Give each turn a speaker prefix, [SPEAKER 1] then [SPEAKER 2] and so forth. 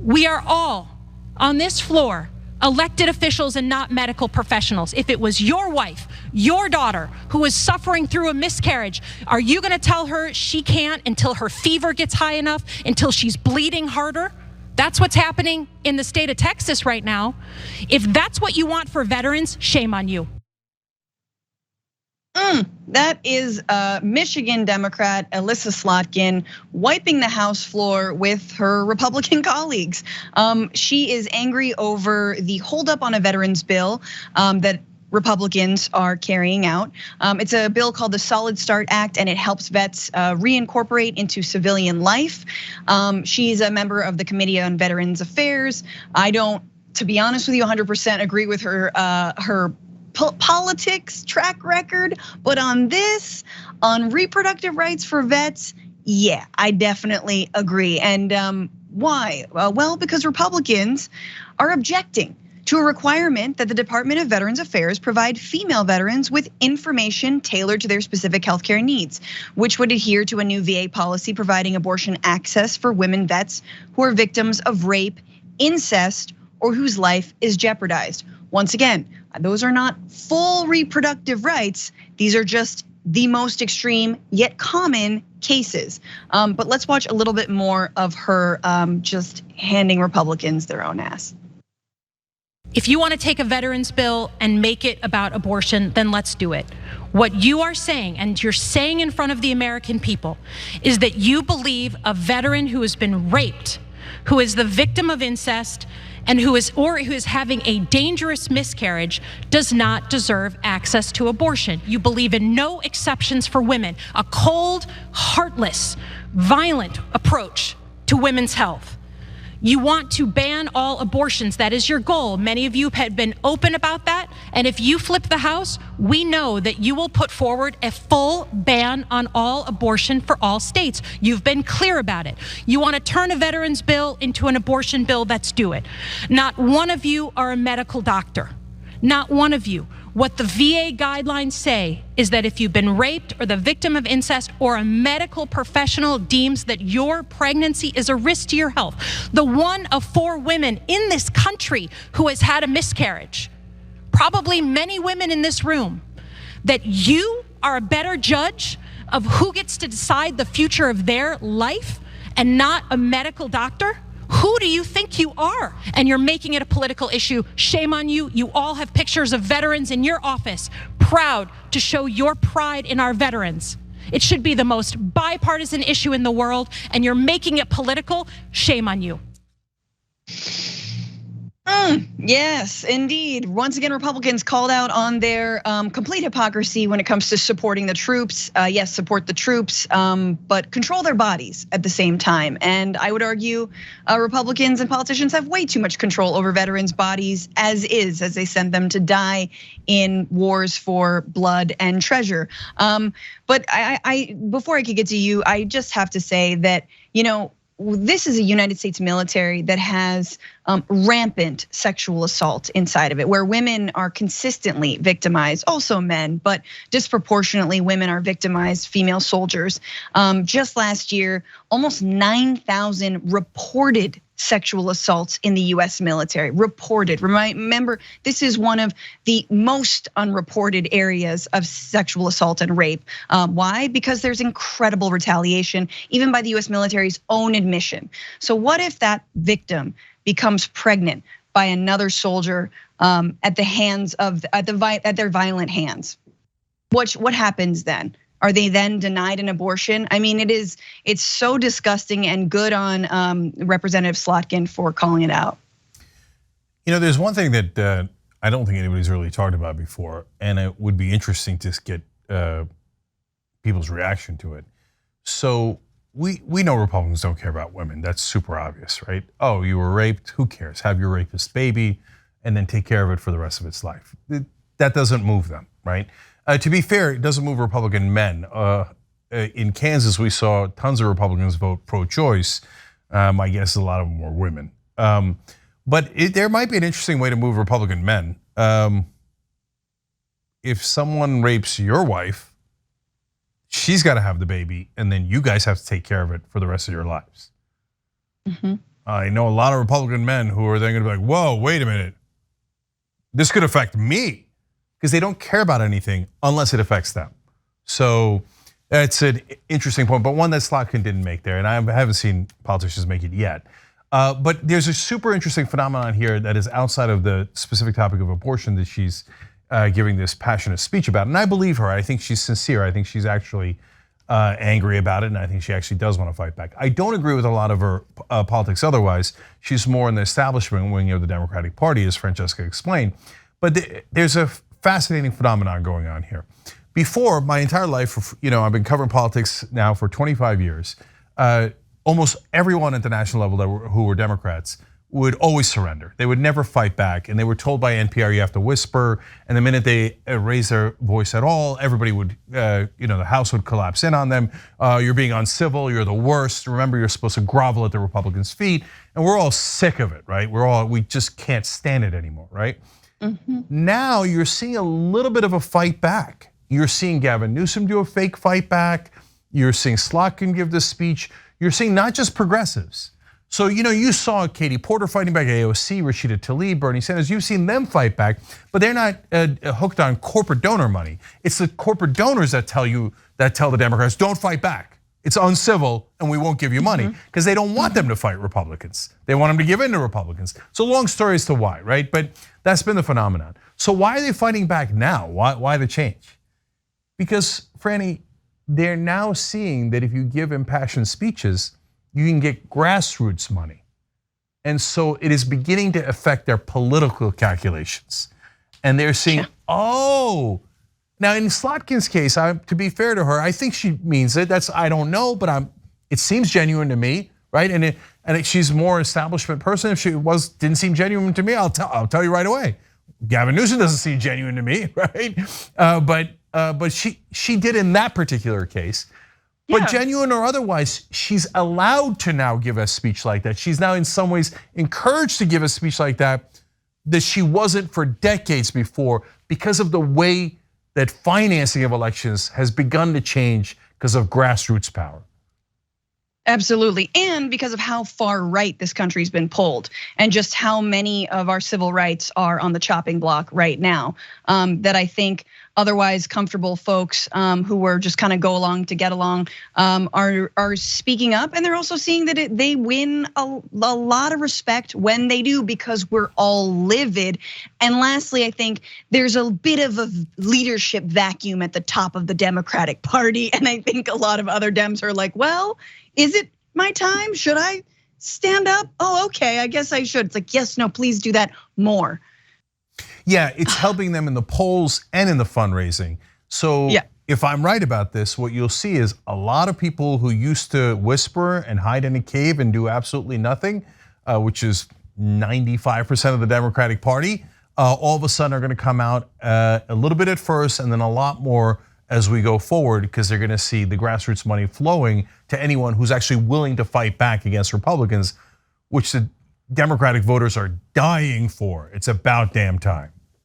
[SPEAKER 1] We are all on this floor elected officials and not medical professionals. If it was your wife, your daughter, who is suffering through a miscarriage, are you going to tell her she can't until her fever gets high enough, until she's bleeding harder? That's what's happening in the state of Texas right now. If that's what you want for veterans, shame on you.
[SPEAKER 2] That is Michigan Democrat Elissa Slotkin wiping the House floor with her Republican colleagues. She is angry over the holdup on a veterans bill that Republicans are carrying out. It's a bill called the Solid Start Act, and it helps vets reincorporate into civilian life. She's a member of the Committee on Veterans Affairs. I don't, to be honest with you, 100% agree with her politics track record, but on this, on reproductive rights for vets, yeah, I definitely agree. And why? Well, because Republicans are objecting to a requirement that the Department of Veterans Affairs provide female veterans with information tailored to their specific healthcare needs, which would adhere to a new VA policy providing abortion access for women vets who are victims of rape, incest, or whose life is jeopardized. Once again, those are not full reproductive rights. These are just the most extreme yet common cases. But let's watch a little bit more of her just handing Republicans their own ass.
[SPEAKER 1] If you want to take a veterans bill and make it about abortion, then let's do it. What you are saying, and you're saying in front of the American people, is that you believe a veteran who has been raped, who is the victim of incest, and who is having a dangerous miscarriage does not deserve access to abortion. You believe in no exceptions for women, a cold, heartless, violent approach to women's health. You want to ban all abortions. That is your goal. Many of you have been open about that. And if you flip the House, we know that you will put forward a full ban on all abortion for all states. You've been clear about it. You want to turn a veterans bill into an abortion bill, let's do it. Not one of you are a medical doctor. Not one of you. What the VA guidelines say is that if you've been raped or the victim of incest or a medical professional deems that your pregnancy is a risk to your health, the one of 4 women in this country who has had a miscarriage, probably many women in this room, that you are a better judge of who gets to decide the future of their life and not a medical doctor? Who do you think you are? And you're making it a political issue. Shame on you. You all have pictures of veterans in your office, proud to show your pride in our veterans. It should be the most bipartisan issue in the world, and you're making it political. Shame on you.
[SPEAKER 2] Yes, indeed. Once again, Republicans called out on their complete hypocrisy when it comes to supporting the troops. Yes, support the troops, but control their bodies at the same time. And I would argue Republicans and politicians have way too much control over veterans' bodies as they send them to die in wars for blood and treasure. But before I could get to you, I just have to say that, this is a United States military that has rampant sexual assault inside of it, where women are consistently victimized, also men, but disproportionately women are victimized, female soldiers. Just last year, almost 9,000 reported sexual assaults in the US military, reported. Remember, this is one of the most unreported areas of sexual assault and rape. Why? Because there's incredible retaliation, even by the US military's own admission. So what if that victim becomes pregnant by another soldier at their violent hands? What happens then? Are they then denied an abortion? I mean, it's so disgusting, and good on Representative Slotkin for calling it out.
[SPEAKER 3] There's one thing that I don't think anybody's really talked about before, and it would be interesting to get people's reaction to it. So we know Republicans don't care about women. That's super obvious, right? Oh, you were raped, who cares? Have your rapist baby and then take care of it for the rest of its life. That doesn't move them, right? To be fair, it doesn't move Republican men. In Kansas, we saw tons of Republicans vote pro-choice. My guess is a lot of them were women. But there might be an interesting way to move Republican men. If someone rapes your wife, she's got to have the baby, and then you guys have to take care of it for the rest of your lives. I know a lot of Republican men who are then going to be like, whoa, wait a minute. This could affect me, because they don't care about anything unless it affects them. So that's an interesting point, but one that Slotkin didn't make there, and I haven't seen politicians make it yet. But there's a super interesting phenomenon here that is outside of the specific topic of abortion that she's giving this passionate speech about. And I believe her. I think she's sincere. I think she's actually angry about it, and I think she actually does want to fight back. I don't agree with a lot of her politics otherwise. She's more in the establishment wing of the Democratic Party, as Francesca explained. But there's a fascinating phenomenon going on here. Before, my entire life, I've been covering politics now for 25 years. Almost everyone at the national level who were Democrats would always surrender. They would never fight back, and they were told by NPR you have to whisper. And the minute they raise their voice at all, everybody would, the House would collapse in on them. You're being uncivil. You're the worst. Remember, you're supposed to grovel at the Republicans' feet. And we're all sick of it, right? We just can't stand it anymore, right? Mm-hmm. Now you're seeing a little bit of a fight back. You're seeing Gavin Newsom do a fake fight back. You're seeing Slotkin give this speech. You're seeing not just progressives. So, you saw Katie Porter fighting back, AOC, Rashida Tlaib, Bernie Sanders. You've seen them fight back, but they're not hooked on corporate donor money. It's the corporate donors that tell the Democrats, don't fight back. It's uncivil and we won't give you money, because they don't want them to fight Republicans. They want them to give in to Republicans. So long story as to why, right? But that's been the phenomenon. So why are they fighting back now? Why the change? Because, Franny, they're now seeing that if you give impassioned speeches, you can get grassroots money. And so it is beginning to affect their political calculations. And they're seeing, now in Slotkin's case, to be fair to her, I think she means it. I don't know, but it seems genuine to me, right? And she's a more establishment person. If she didn't seem genuine to me, I'll tell you right away. Gavin Newsom doesn't seem genuine to me, right? But she did in that particular case. But genuine or otherwise, she's allowed to now give a speech like that. She's now in some ways encouraged to give a speech like that she wasn't for decades before, because of the way that financing of elections has begun to change because of grassroots power.
[SPEAKER 2] Absolutely, and because of how far right this country's been pulled, and just how many of our civil rights are on the chopping block right now, that I think otherwise comfortable folks who were just kind of go along to get along are speaking up, and they're also seeing that they win a lot of respect when they do, because we're all livid. And lastly, I think there's a bit of a leadership vacuum at the top of the Democratic Party, and I think a lot of other Dems are like, well, is it my time? Should I stand up? Oh, okay, I guess I should. It's like, yes, no, please do that more.
[SPEAKER 3] Yeah, it's helping them in the polls and in the fundraising. So if I'm right about this, what you'll see is a lot of people who used to whisper and hide in a cave and do absolutely nothing, which is 95% of the Democratic Party, all of a sudden are gonna come out a little bit at first and then a lot more as we go forward, because they're gonna see the grassroots money flowing to anyone who's actually willing to fight back against Republicans, which the Democratic voters are dying for. It's about damn time.